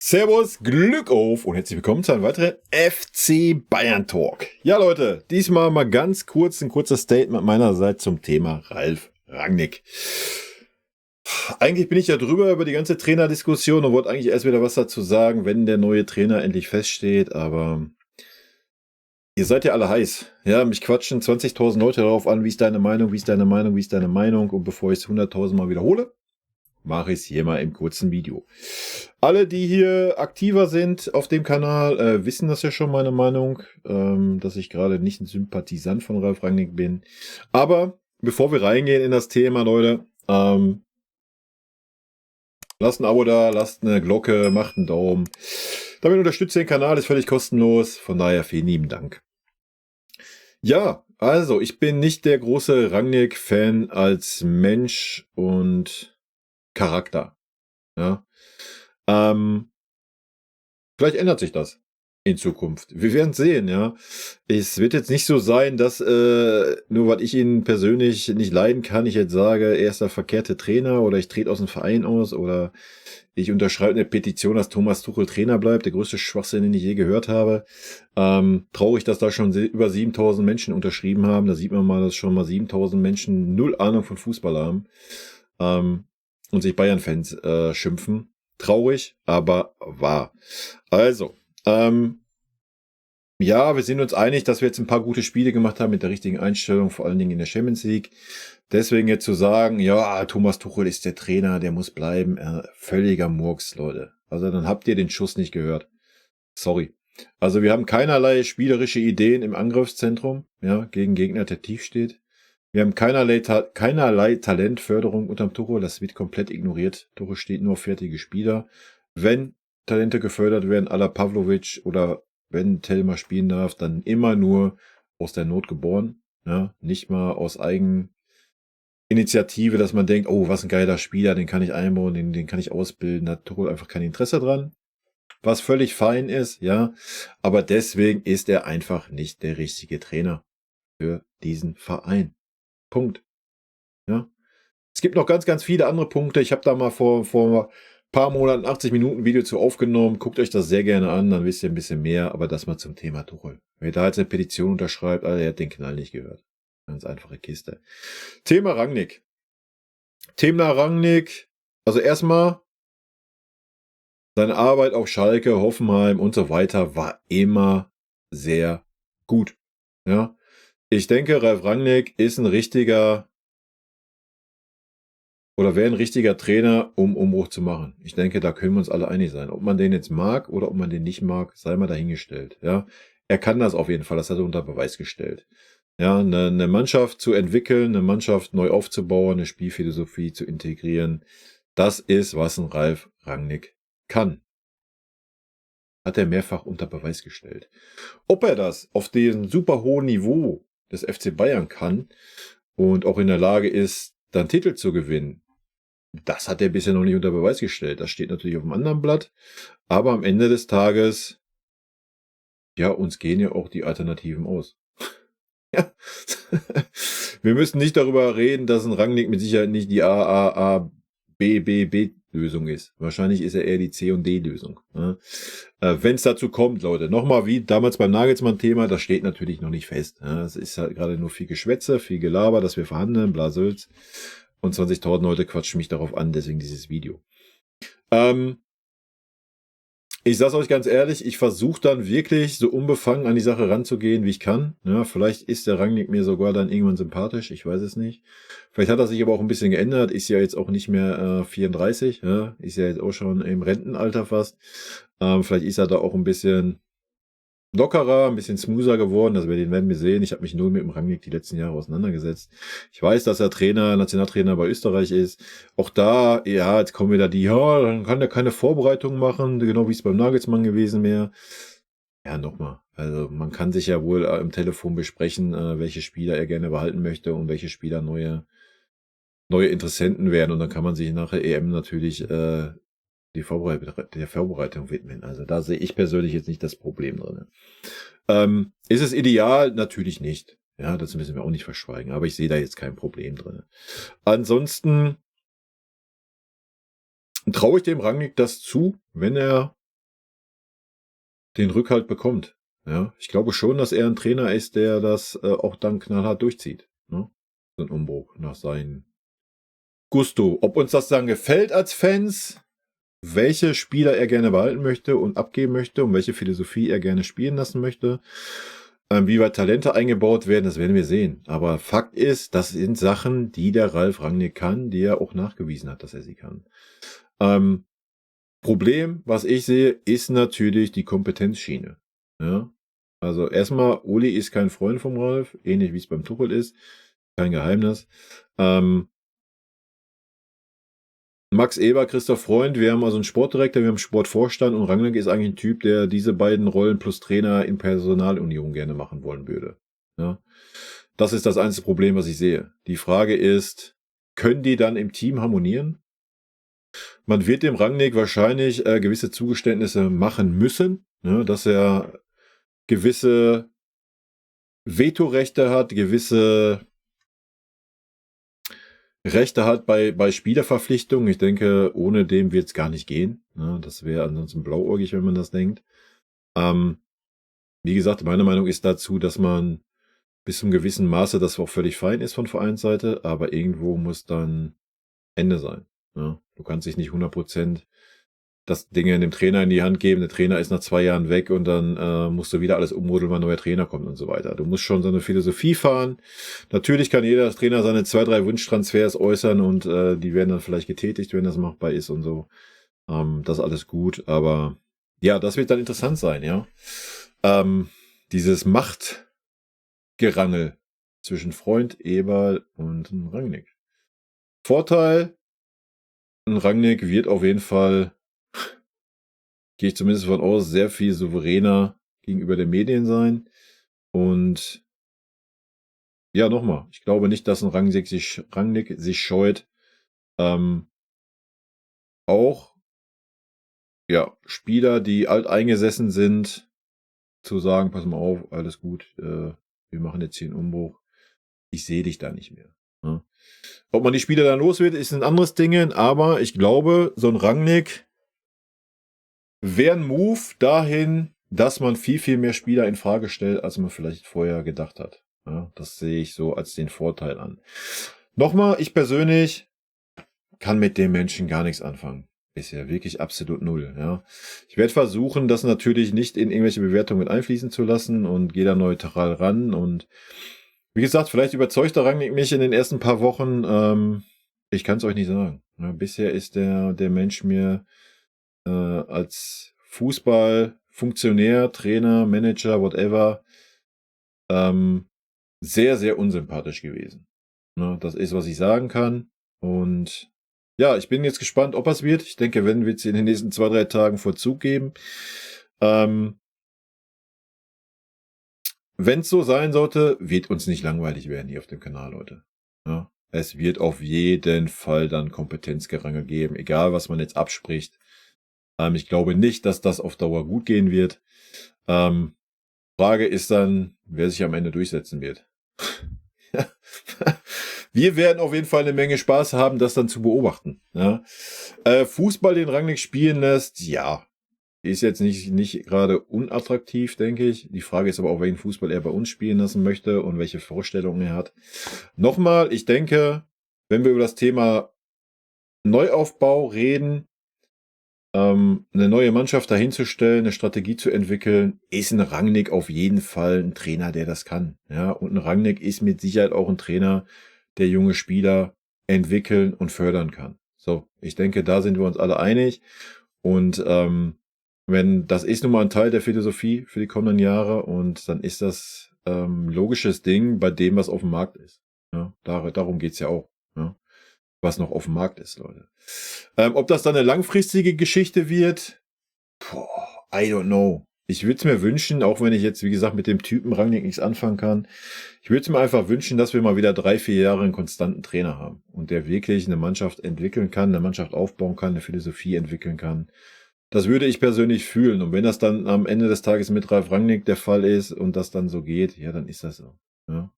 Servus, Glück auf und herzlich willkommen zu einem weiteren FC Bayern Talk. Ja Leute, diesmal mal ganz kurz ein kurzes Statement meinerseits zum Thema Ralf Rangnick. Eigentlich bin ich ja drüber über die ganze Trainerdiskussion und wollte eigentlich erst wieder was dazu sagen, wenn der neue Trainer endlich feststeht, aber ihr seid ja alle heiß. Ja, mich quatschen 20.000 Leute darauf an, wie ist deine Meinung, wie ist deine Meinung, wie ist deine Meinung, und bevor ich es 100.000 Mal wiederhole, mache ich es hier mal im kurzen Video. Alle, die hier aktiver sind auf dem Kanal, wissen das ja schon, meine Meinung, dass ich gerade nicht ein Sympathisant von Ralf Rangnick bin. Aber bevor wir reingehen in das Thema, Leute, lasst ein Abo da, lasst eine Glocke, macht einen Daumen. Damit unterstützt ihr den Kanal, ist völlig kostenlos. Von daher vielen lieben Dank. Ja, also ich bin nicht der große Rangnick-Fan als Mensch und Charakter. Ja. Vielleicht ändert sich das in Zukunft. Wir werden sehen, ja. Es wird jetzt nicht so sein, dass nur weil ich ihn persönlich nicht leiden kann, ich jetzt sage, er ist der verkehrte Trainer oder ich trete aus dem Verein aus oder ich unterschreibe eine Petition, dass Thomas Tuchel Trainer bleibt. Der größte Schwachsinn, den ich je gehört habe. Traurig, dass da schon über 7.000 Menschen unterschrieben haben. Da sieht man mal, dass schon mal 7.000 Menschen null Ahnung von Fußball haben und sich Bayern-Fans schimpfen. Traurig, aber wahr. Also, ja, wir sind uns einig, dass wir jetzt ein paar gute Spiele gemacht haben mit der richtigen Einstellung, vor allen Dingen in der Champions League. Deswegen jetzt zu sagen, ja, Thomas Tuchel ist der Trainer, der muss bleiben, völliger Murks, Leute. Also dann habt ihr den Schuss nicht gehört. Sorry. Also wir haben keinerlei spielerische Ideen im Angriffszentrum, ja, gegen Gegner, der tief steht. Wir haben keinerlei Talentförderung unterm Tuchel, das wird komplett ignoriert. Tuchel steht nur auf fertige Spieler. Wenn Talente gefördert werden, à la Pavlovic, oder wenn Tellmer spielen darf, dann immer nur aus der Not geboren. Ja, nicht mal aus Eigeninitiative, dass man denkt, oh, was ein geiler Spieler, den kann ich einbauen, den kann ich ausbilden. Da hat Tuchel einfach kein Interesse dran. Was völlig fein ist, ja. Aber deswegen ist er einfach nicht der richtige Trainer für diesen Verein. Punkt. Ja. Es gibt noch ganz, ganz viele andere Punkte. Ich habe da mal vor ein paar Monaten 80 Minuten Video zu aufgenommen. Guckt euch das sehr gerne an, dann wisst ihr ein bisschen mehr. Aber das mal zum Thema Tuchel. Wer da jetzt eine Petition unterschreibt, Alter, der hat den Knall nicht gehört. Ganz einfache Kiste. Thema Rangnick. Also erstmal, seine Arbeit auf Schalke, Hoffenheim und so weiter war immer sehr gut. Ja. Ich denke, Ralf Rangnick ist ein richtiger oder wäre ein richtiger Trainer, um Umbruch zu machen. Ich denke, da können wir uns alle einig sein. Ob man den jetzt mag oder ob man den nicht mag, sei mal dahingestellt. Ja, er kann das auf jeden Fall. Das hat er unter Beweis gestellt. Ja, eine Mannschaft zu entwickeln, eine Mannschaft neu aufzubauen, eine Spielphilosophie zu integrieren, das ist, was ein Ralf Rangnick kann. Hat er mehrfach unter Beweis gestellt. Ob er das auf dem super hohen Niveau des FC Bayern kann und auch in der Lage ist, dann Titel zu gewinnen, das hat er bisher noch nicht unter Beweis gestellt. Das steht natürlich auf dem anderen Blatt. Aber am Ende des Tages, ja, uns gehen ja auch die Alternativen aus. Ja. Wir müssen nicht darüber reden, dass ein Rangnick mit Sicherheit nicht die A-A-A-B-B-B-Lösung ist. Wahrscheinlich ist er eher die C- und D-Lösung. Ja. Wenn es dazu kommt, Leute, nochmal wie damals beim Nagelsmann-Thema, das steht natürlich noch nicht fest. Ja. Es ist halt gerade nur viel Geschwätze, viel Gelaber, dass wir verhandeln, blasülz. Und 20.000 Leute quatschen mich darauf an, deswegen dieses Video. Ich sag's euch ganz ehrlich, ich versuche dann wirklich so unbefangen an die Sache ranzugehen, wie ich kann. Ja, vielleicht ist der Rangnick mir sogar dann irgendwann sympathisch, ich weiß es nicht. Vielleicht hat er sich aber auch ein bisschen geändert, ist ja jetzt auch nicht mehr 34, ja, ist ja jetzt auch schon im Rentenalter fast. Vielleicht ist er da auch ein bisschen lockerer, ein bisschen smoother geworden, das werden wir sehen. Ich habe mich nur mit dem Rangnick die letzten Jahre auseinandergesetzt. Ich weiß, dass er Nationaltrainer bei Österreich ist. Auch da, ja, jetzt kommen wieder dann kann er keine Vorbereitung machen, genau wie es beim Nagelsmann gewesen wäre. Ja, nochmal. Also man kann sich ja wohl im Telefon besprechen, welche Spieler er gerne behalten möchte und welche Spieler neue Interessenten werden. Und dann kann man sich nach der EM natürlich der Vorbereitung widmen. Also da sehe ich persönlich jetzt nicht das Problem drin. Ist es ideal? Natürlich nicht. Ja, das müssen wir auch nicht verschweigen. Aber ich sehe da jetzt kein Problem drin. Ansonsten traue ich dem Rangnick das zu, wenn er den Rückhalt bekommt. Ja, ich glaube schon, dass er ein Trainer ist, der das auch dann knallhart durchzieht. Ne? So ein Umbruch nach seinem Gusto. Ob uns das dann gefällt als Fans, welche Spieler er gerne behalten möchte und abgeben möchte und welche Philosophie er gerne spielen lassen möchte, wie weit Talente eingebaut werden, das werden wir sehen. Aber Fakt ist, das sind Sachen, die der Ralf Rangnick kann, die er auch nachgewiesen hat, dass er sie kann. Problem, was ich sehe, ist natürlich die Kompetenzschiene. Ja? Also erstmal, Uli ist kein Freund vom Ralf, ähnlich wie es beim Tuchel ist. Kein Geheimnis. Max Eber, Christoph Freund, wir haben also einen Sportdirektor, wir haben einen Sportvorstand und Rangnick ist eigentlich ein Typ, der diese beiden Rollen plus Trainer in Personalunion gerne machen wollen würde. Ja? Das ist das einzige Problem, was ich sehe. Die Frage ist, können die dann im Team harmonieren? Man wird dem Rangnick wahrscheinlich gewisse Zugeständnisse machen müssen, ne, dass er gewisse Vetorechte hat, gewisse Rechte hat bei Spielerverpflichtungen. Ich denke, ohne dem wird es gar nicht gehen. Ne, das wäre ansonsten blauäugig, wenn man das denkt. Wie gesagt, meine Meinung ist dazu, dass man bis zum gewissen Maße das auch völlig fein ist von Vereinsseite, aber irgendwo muss dann Ende sein. Ne? Du kannst dich nicht 100% das Dinge dem Trainer in die Hand geben. Der Trainer ist nach 2 Jahren weg und dann musst du wieder alles ummodeln, weil ein neuer Trainer kommt und so weiter. Du musst schon so eine Philosophie fahren. Natürlich kann jeder Trainer seine 2, 3 Wunschtransfers äußern und die werden dann vielleicht getätigt, wenn das machbar ist und so. Das ist alles gut, aber ja, das wird dann interessant sein, ja. Dieses Machtgerangel zwischen Freund, Eberl und Rangnick. Vorteil, ein Rangnick wird auf jeden Fall, gehe ich zumindest von aus, sehr viel souveräner gegenüber den Medien sein. Und ja, nochmal, ich glaube nicht, dass ein Rangnick sich scheut, auch ja, Spieler, die alteingesessen sind, zu sagen, pass mal auf, alles gut, wir machen jetzt hier einen Umbruch. Ich sehe dich da nicht mehr. Ne? Ob man die Spieler dann los wird, ist ein anderes Ding, aber ich glaube, so ein Rangnick wäre ein Move dahin, dass man viel, viel mehr Spieler in Frage stellt, als man vielleicht vorher gedacht hat. Ja, das sehe ich so als den Vorteil an. Nochmal, ich persönlich kann mit dem Menschen gar nichts anfangen. Ist ja wirklich absolut null. Ja. Ich werde versuchen, das natürlich nicht in irgendwelche Bewertungen mit einfließen zu lassen und gehe da neutral ran. Und wie gesagt, vielleicht überzeugt der Rangnick mich in den ersten paar Wochen. Ich kann es euch nicht sagen. Ja, bisher ist der Mensch mir als Fußballfunktionär, Trainer, Manager, whatever, sehr, sehr unsympathisch gewesen. Ne, das ist, was ich sagen kann. Und ja, ich bin jetzt gespannt, ob es wird. Ich denke, wenn, wird es in den nächsten 2, 3 Tagen Vollzug geben. Wenn es so sein sollte, wird uns nicht langweilig werden hier auf dem Kanal, Leute. Ja, es wird auf jeden Fall dann Kompetenzgerangel geben, egal was man jetzt abspricht. Ich glaube nicht, dass das auf Dauer gut gehen wird. Frage ist dann, wer sich am Ende durchsetzen wird. Wir werden auf jeden Fall eine Menge Spaß haben, das dann zu beobachten. Ja. Fußball, den Rangnick spielen lässt, ja, ist jetzt nicht gerade unattraktiv, denke ich. Die Frage ist aber auch, welchen Fußball er bei uns spielen lassen möchte und welche Vorstellungen er hat. Nochmal, ich denke, wenn wir über das Thema Neuaufbau reden, eine neue Mannschaft dahinzustellen, eine Strategie zu entwickeln, ist ein Rangnick auf jeden Fall ein Trainer, der das kann. Ja, und ein Rangnick ist mit Sicherheit auch ein Trainer, der junge Spieler entwickeln und fördern kann. So, ich denke, da sind wir uns alle einig. Und wenn das ist nun mal ein Teil der Philosophie für die kommenden Jahre und dann ist das logisches Ding bei dem, was auf dem Markt ist. Ja, darum geht's ja auch. Ja, was noch auf dem Markt ist, Leute. Ob das dann eine langfristige Geschichte wird, I don't know. Ich würde es mir wünschen, auch wenn ich jetzt, wie gesagt, mit dem Typen Rangnick nichts anfangen kann. Ich würde es mir einfach wünschen, dass wir mal wieder 3, 4 Jahre einen konstanten Trainer haben und der wirklich eine Mannschaft entwickeln kann, eine Mannschaft aufbauen kann, eine Philosophie entwickeln kann. Das würde ich persönlich fühlen. Und wenn das dann am Ende des Tages mit Ralf Rangnick der Fall ist und das dann so geht, ja, dann ist das so. Ja.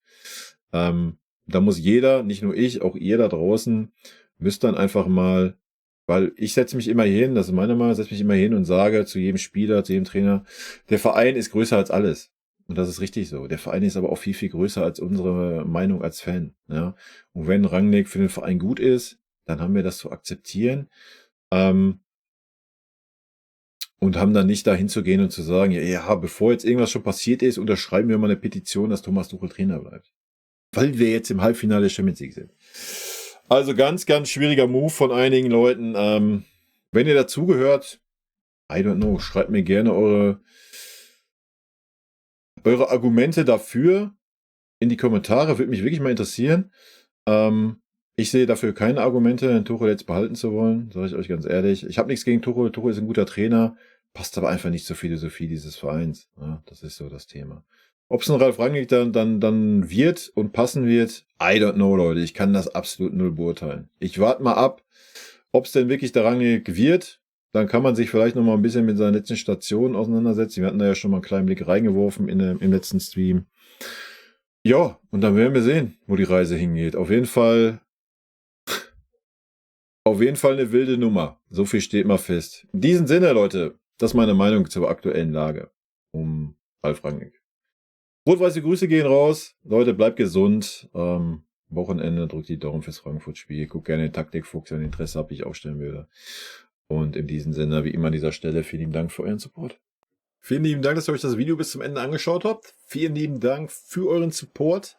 Da muss jeder, nicht nur ich, auch ihr da draußen, müsst dann einfach mal Weil ich setze mich immer hin, das ist meine Meinung, setze mich immer hin und sage zu jedem Spieler, zu jedem Trainer, der Verein ist größer als alles. Und das ist richtig so. Der Verein ist aber auch viel, viel größer als unsere Meinung als Fan. Ja? Und wenn Rangnick für den Verein gut ist, dann haben wir das zu akzeptieren. Und haben dann nicht dahin zu gehen und zu sagen, ja, bevor jetzt irgendwas schon passiert ist, unterschreiben wir mal eine Petition, dass Thomas Tuchel Trainer bleibt. Weil wir jetzt im Halbfinale der Champions League sind. Also ganz, ganz schwieriger Move von einigen Leuten. Wenn ihr dazugehört, I don't know, schreibt mir gerne eure Argumente dafür in die Kommentare. Würde mich wirklich mal interessieren. Ich sehe dafür keine Argumente, den Tuchel jetzt behalten zu wollen, sage ich euch ganz ehrlich. Ich habe nichts gegen Tuchel. Tuchel ist ein guter Trainer, passt aber einfach nicht zur Philosophie dieses Vereins. Ja, das ist so das Thema. Ob es ein Ralf Rangnick dann wird und passen wird, I don't know, Leute. Ich kann das absolut null beurteilen. Ich warte mal ab, ob es denn wirklich der Rangnick wird. Dann kann man sich vielleicht noch mal ein bisschen mit seinen letzten Stationen auseinandersetzen. Wir hatten da ja schon mal einen kleinen Blick reingeworfen im letzten Stream. Ja, und dann werden wir sehen, wo die Reise hingeht. Auf jeden Fall eine wilde Nummer. So viel steht mal fest. In diesem Sinne, Leute, das ist meine Meinung zur aktuellen Lage um Ralf Rangnick. Rot-weiße Grüße gehen raus. Leute, bleibt gesund. Wochenende drückt die Daumen fürs Frankfurt-Spiel. Guckt gerne den Taktikfuchs, wenn ihr Interesse habt, ich aufstellen würde. Und in diesem Sinne, wie immer an dieser Stelle, vielen lieben Dank für euren Support. Vielen lieben Dank, dass ihr euch das Video bis zum Ende angeschaut habt. Vielen lieben Dank für euren Support.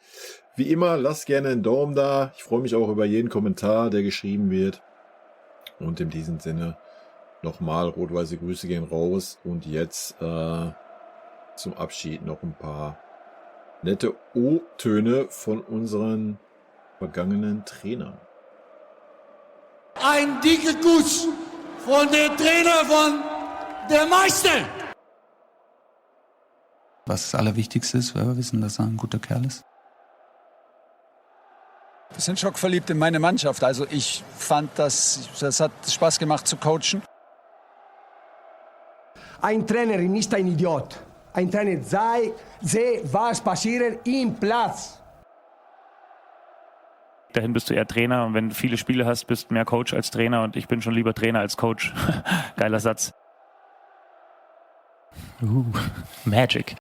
Wie immer, lasst gerne einen Daumen da. Ich freue mich auch über jeden Kommentar, der geschrieben wird. Und in diesem Sinne nochmal rot-weiße Grüße gehen raus. Und jetzt zum Abschied noch ein paar nette O-Töne von unseren vergangenen Trainern. Ein dicker Kuss von der Trainer von der Meister. Was das Allerwichtigste ist, weil wir wissen, dass er ein guter Kerl ist. Wir sind schockverliebt in meine Mannschaft. Also ich fand, das hat Spaß gemacht zu coachen. Ein Trainer ist ein Idiot. Ein Trainer sehe, was passiert im Platz. Dahin bist du eher Trainer und wenn du viele Spiele hast, bist du mehr Coach als Trainer und ich bin schon lieber Trainer als Coach. Geiler Satz. Magic.